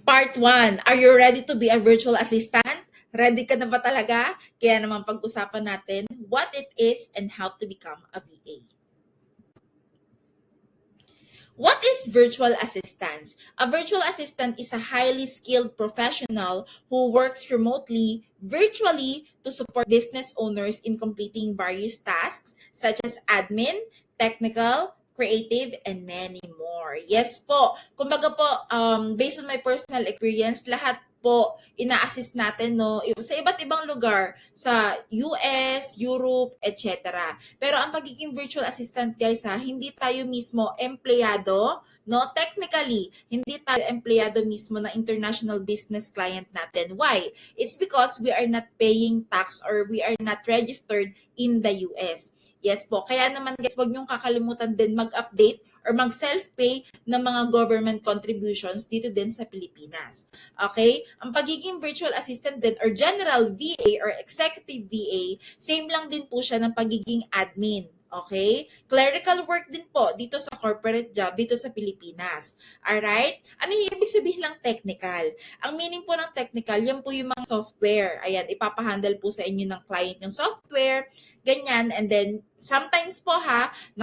Part 1, are you ready to be a virtual assistant? Ready ka na ba talaga? Kaya naman pag-usapan natin what it is and how to become a VA. What is virtual assistance? A virtual assistant is a highly skilled professional who works remotely, virtually, to support business owners in completing various tasks such as admin, technical, creative, and many more. Yes po. Kumbaga po, based on my personal experience, lahat po ina-assist natin no sa iba't ibang lugar sa US, Europe, etc. Pero ang pagiging virtual assistant guys hindi tayo mismo empleyado, no? Technically, hindi tayo empleyado mismo ng international business client natin. Why? It's because we are not paying tax or we are not registered in the US. Yes po. Kaya naman guys, huwag niyong kakalimutan din mag-update or mag-self-pay ng mga government contributions dito din sa Pilipinas. Okay? Ang pagiging virtual assistant din or general VA or executive VA, same lang din po siya ng pagiging admin. Okay? Clerical work din po dito sa corporate job dito sa Pilipinas. Alright? Ano yung ibig sabihin lang technical? Ang meaning po ng technical, yan po yung mga software. Ayan, ipapahandle po sa inyo ng client yung software, ganyan, and then sometimes po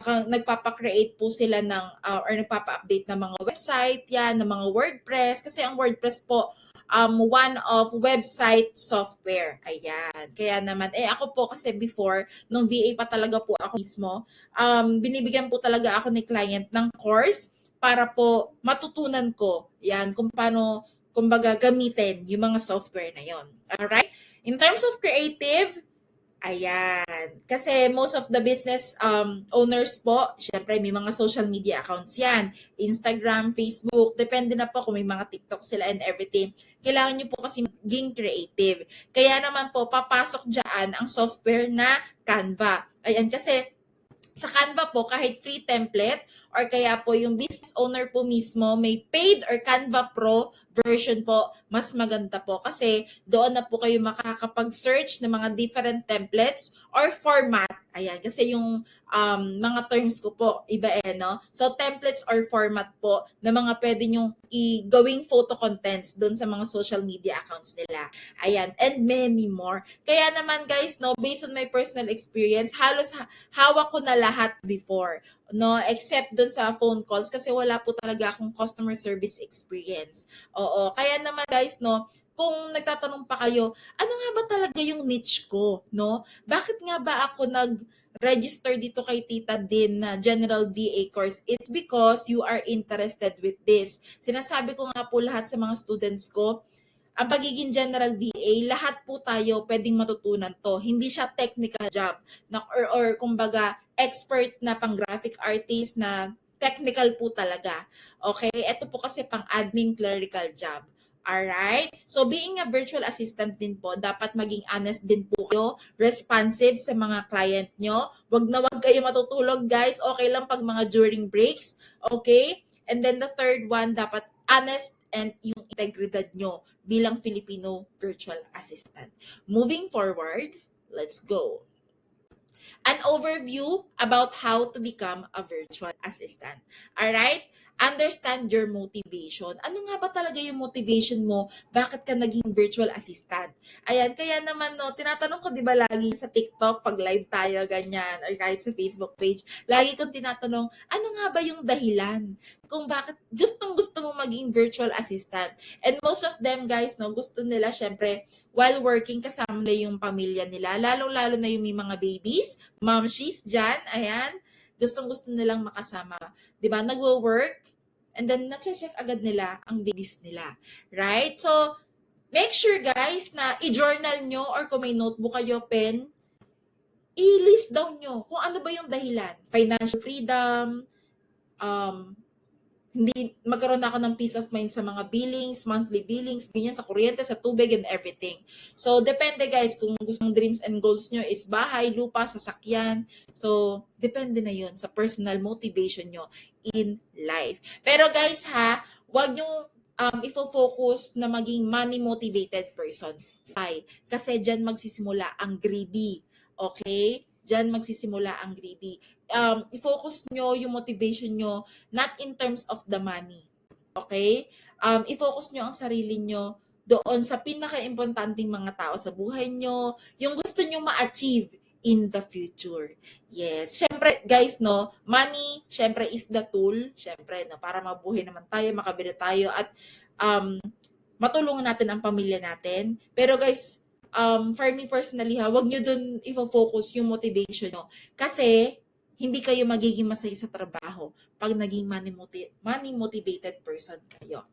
nagpapa-create po sila ng or nagpapa-update ng mga website, yan, ng mga WordPress kasi ang WordPress po one of website software. Ayan. Kaya naman ako po kasi before nung VA pa talaga po ako mismo, binibigyan po talaga ako ni client ng course para po matutunan ko yan kung paano kumbaga gamitin yung mga software na yon. Alright? In terms of creative, ayan. Kasi most of the business owners po, syempre may mga social media accounts yan. Instagram, Facebook, depende na po kung may mga TikTok sila and everything. Kailangan nyo po kasi maging creative. Kaya naman po, papasok dyan ang software na Canva. Ayan, kasi sa Canva po, kahit free template or kaya po yung business owner po mismo, may paid or Canva Pro version po, mas maganda po kasi doon na po kayo makakapag-search ng mga different templates or format. Ayan, kasi yung mga terms ko po, iba no? So, templates or format po na mga pwede nyong gawing photo contents doon sa mga social media accounts nila. Ayan, and many more. Kaya naman guys, no, based on my personal experience, halos hawak ko na lahat before, no, except doon sa phone calls kasi wala po talaga akong customer service experience. Oo, kaya naman guys, no, kung nagtatanong pa kayo, ano nga ba talaga yung niche ko, no? Bakit nga ba ako nag-register dito kay Tita Din na General VA course? It's because you are interested with this. Sinasabi ko nga po lahat sa mga students ko, ang pagiging general VA, lahat po tayo pwedeng matutunan to. Hindi siya technical job or kumbaga expert na pang graphic artist na technical po talaga. Okay? Ito po kasi pang admin clerical job. Alright? So, being a virtual assistant din po, dapat maging honest din po kayo, responsive sa mga client nyo. Wag na wag kayo matutulog, guys. Okay lang pag mga during breaks. Okay? And then the third one, dapat honest and yung integridad nyo bilang Filipino virtual assistant. Moving forward, let's go. An overview about how to become a virtual assistant. Alright? Understand your motivation. Ano nga ba talaga yung motivation mo? Bakit ka naging virtual assistant? Ayan, kaya naman no, tinatanong ko 'di ba lagi sa TikTok pag live tayo ganyan or kahit sa Facebook page, lagi kong tinatanong, ano nga ba yung dahilan kung bakit gustong-gusto mo maging virtual assistant? And most of them guys no, gusto nila syempre while working kasama na yung pamilya nila, lalong-lalo na yung may mga babies, momshies dyan, ayan, gustong-gusto nilang makasama. Di ba? Nagwo-work, and then na-check agad nila ang babies nila. Right? So, make sure guys na i-journal nyo or kung may notebook kayo, pen, i-list down nyo kung ano ba yung dahilan. Financial freedom, hindi magkaroon ako ng peace of mind sa mga billings, monthly billings, ganyan sa kuryente, sa tubig, and everything. So, depende guys, kung gusto mong dreams and goals nyo is bahay, lupa, sasakyan. So, depende na yun sa personal motivation nyo in life. Pero guys wag nyo ifo-focus na maging money-motivated person. Why? Kasi dyan magsisimula ang greedy. Okay? Dyan magsisimula ang greedy. I-focus nyo yung motivation nyo not in terms of the money. Okay? I-focus nyo ang sarili nyo doon sa pinaka-importanting mga tao sa buhay nyo, yung gusto nyo ma-achieve in the future. Yes. Syempre, guys, no, money, syempre, is the tool. Syempre, no, para mabuhay naman tayo, makabili tayo, at um, matulungan natin ang pamilya natin. Pero guys, for me personally wag nyo dun i-focus yung motivation nyo. Kasi, hindi kayo magiging masaya sa trabaho pag naging money motivated person kayo.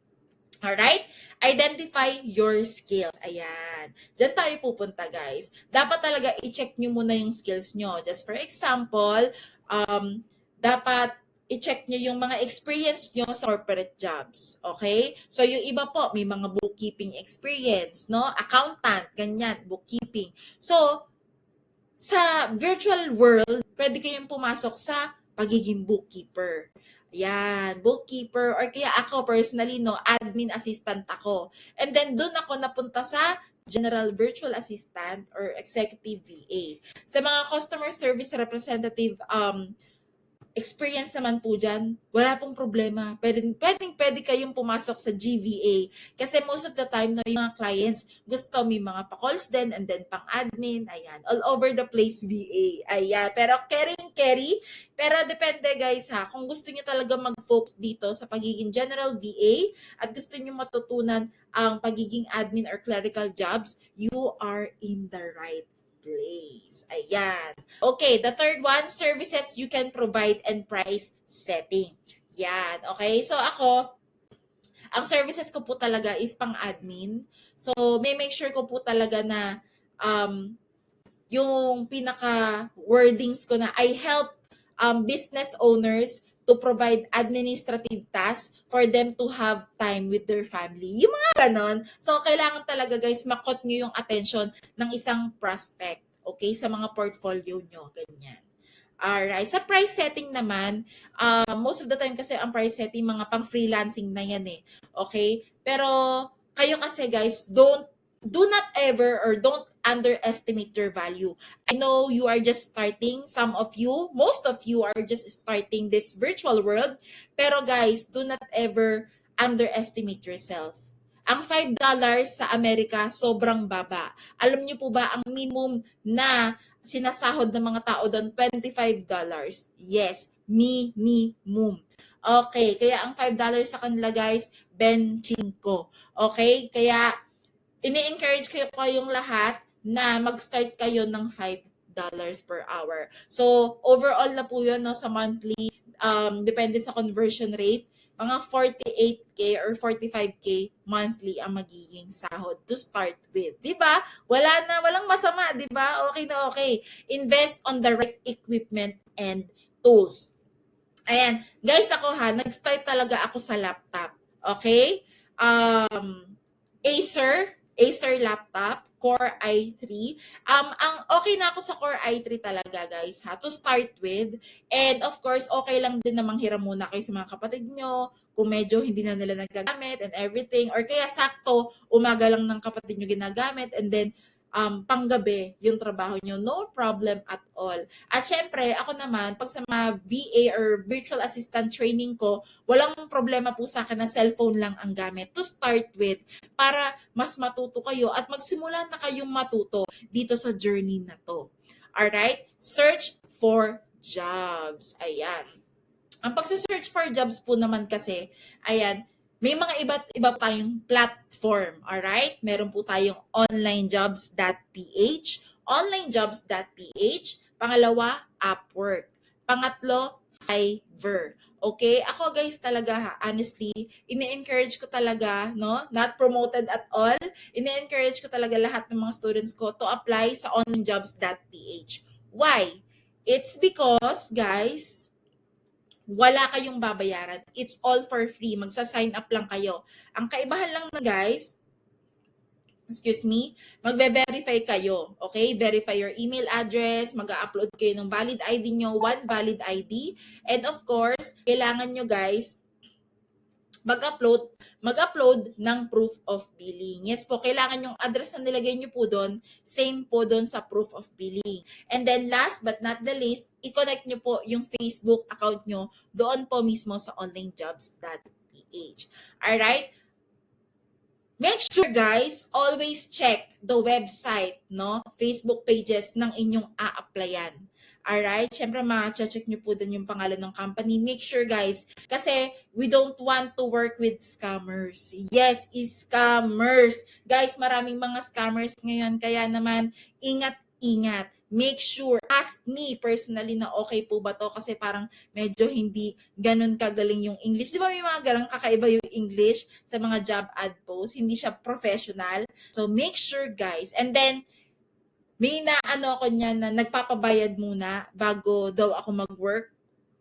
Alright? Identify your skills. Ayan. Diyan tayo pupunta, guys. Dapat talaga i-check nyo muna yung skills nyo. Just for example, dapat i-check nyo yung mga experience nyo sa corporate jobs. Okay? So, yung iba po, may mga bookkeeping experience, no? Accountant, ganyan, bookkeeping. So, sa virtual world, pwede kayong pumasok sa pagiging bookkeeper. Yan, bookkeeper, or kaya ako personally, no, admin assistant ako. And then, doon ako napunta sa general virtual assistant or executive VA. Sa mga customer service representative experience naman po dyan, wala pong problema. Pwede kayong pumasok sa GVA. Kasi most of the time, no, yung mga clients, gusto may mga pa-calls din, and then pang-admin, ayan, all over the place VA. Ayan, pero carry. Pero depende guys ha, kung gusto nyo talaga mag-focus dito sa pagiging general VA, at gusto nyo matutunan ang pagiging admin or clerical jobs, you are in the right place. Ayan. Okay, the third one, services you can provide and price setting. Yan. Okay, so ako, ang services ko po talaga is pang-admin. So, may make sure ko po talaga na yung pinaka-wordings ko na I help business owners to provide administrative tasks for them to have time with their family. Yung mga ganon. So, kailangan talaga guys, makot nyo yung attention ng isang prospect. Okay? Sa mga portfolio nyo. Ganyan. Alright. Sa price setting naman, most of the time kasi ang price setting, mga pang-freelancing na yan eh. Okay? Pero, kayo kasi guys, do not ever or don't underestimate your value. I know you are just starting. Some of you, most of you are just starting this virtual world. Pero guys, do not ever underestimate yourself. Ang $5 sa Amerika, sobrang baba. Alam niyo po ba, ang minimum na sinasahod ng mga tao doon, $25. Yes, minimum. Okay, kaya ang $5 sa kanila guys, benching ko. Okay, kaya ini-encourage kayo kayong lahat na mag-start kayo ng $5 per hour. So, overall na po yun no, sa monthly, depende sa conversion rate, mga 48K or 45K monthly ang magiging sahod to start with. Diba? Walang masama, diba? Okay na okay. Invest on the right equipment and tools. Ayan. Guys, ako nag-start talaga ako sa laptop. Okay? Acer laptop, Core i3. Ang okay na ako sa Core i3 talaga, guys, to start with. And of course, okay lang din namang hiram muna kayo sa mga kapatid nyo, kung medyo hindi na nila nagagamit and everything. Or kaya sakto, umaga lang ng kapatid nyo ginagamit, and then panggabi yung trabaho nyo, no problem at all. At syempre, ako naman, pag sa mga VA or virtual assistant training ko, walang problema po sa akin na cellphone lang ang gamit to start with, para mas matuto kayo at magsimula na kayong matuto dito sa journey na to. Alright? Search for jobs. Ayan. Ang pagsa-search for jobs po naman kasi, ayan, may mga iba tayong platform, alright? Meron po tayong onlinejobs.ph, pangalawa, Upwork, pangatlo, Fiverr. Okay? Ako guys talaga honestly, ini-encourage ko talaga, no? Not promoted at all. Ini-encourage ko talaga lahat ng mga students ko to apply sa onlinejobs.ph. Why? It's because, guys, wala kayong babayaran. It's all for free. Magsa-sign up lang kayo. Ang kaibahan lang na guys, magbe-verify kayo. Okay? Verify your email address, mag-upload kayo ng valid ID nyo, one valid ID. And of course, kailangan nyo guys, mag-upload ng proof of billing. Yes po, kailangan yung address na nilagay nyo po doon, same po doon sa proof of billing. And then last but not the least, i-connect nyo po yung Facebook account nyo doon po mismo sa onlinejobs.ph. PH. Alright? Make sure guys, always check the website, no? Facebook pages ng inyong a-applyan. Alright? Siyempre, ma-check nyo po din yung pangalan ng company. Make sure guys, kasi we don't want to work with scammers. Yes, scammers. Guys, maraming mga scammers ngayon. Kaya naman, ingat-ingat. Make sure, ask me personally na okay po ba to kasi parang medyo hindi ganun kagaling yung English. Di ba may mga ganun kakaiba yung English sa mga job ad posts? Hindi siya professional. So make sure guys. And then, may naano ko niya na nagpapabayad muna bago daw ako mag-work.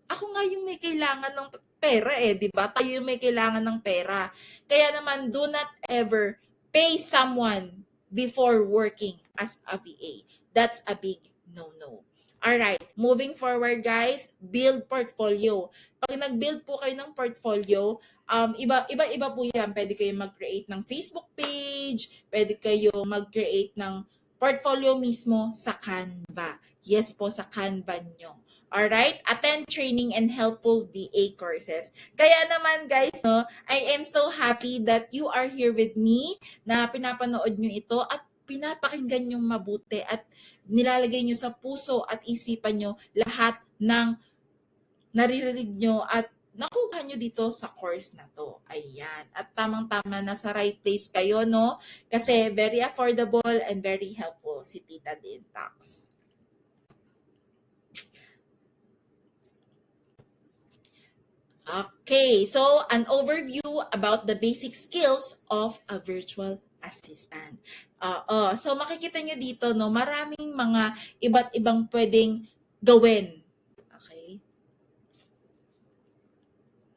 Ako nga yung may kailangan ng pera di ba? Tayo yung may kailangan ng pera. Kaya naman, do not ever pay someone before working as a VA. That's a big no-no. Alright, moving forward guys, build portfolio. Pag nag-build po kayo ng portfolio, iba-iba po yan. Pwede kayo mag-create ng Facebook page, pwede kayo mag-create ng portfolio mismo sa Canva. Yes po, sa Canva nyo. Alright? Attend training and helpful VA courses. Kaya naman guys, no, I am so happy that you are here with me, na pinapanood nyo ito at pinapakinggan nyo mabuti at nilalagay nyo sa puso at isipan nyo lahat ng naririnig nyo at nakuha nyo dito sa course na to. Ayan. At tamang-tama na sa right place kayo, no? Kasi very affordable and very helpful si Tita Din Tax. Okay, so an overview about the basic skills of a virtual assistant. So makikita nyo dito, no, maraming mga iba't ibang pwedeng gawin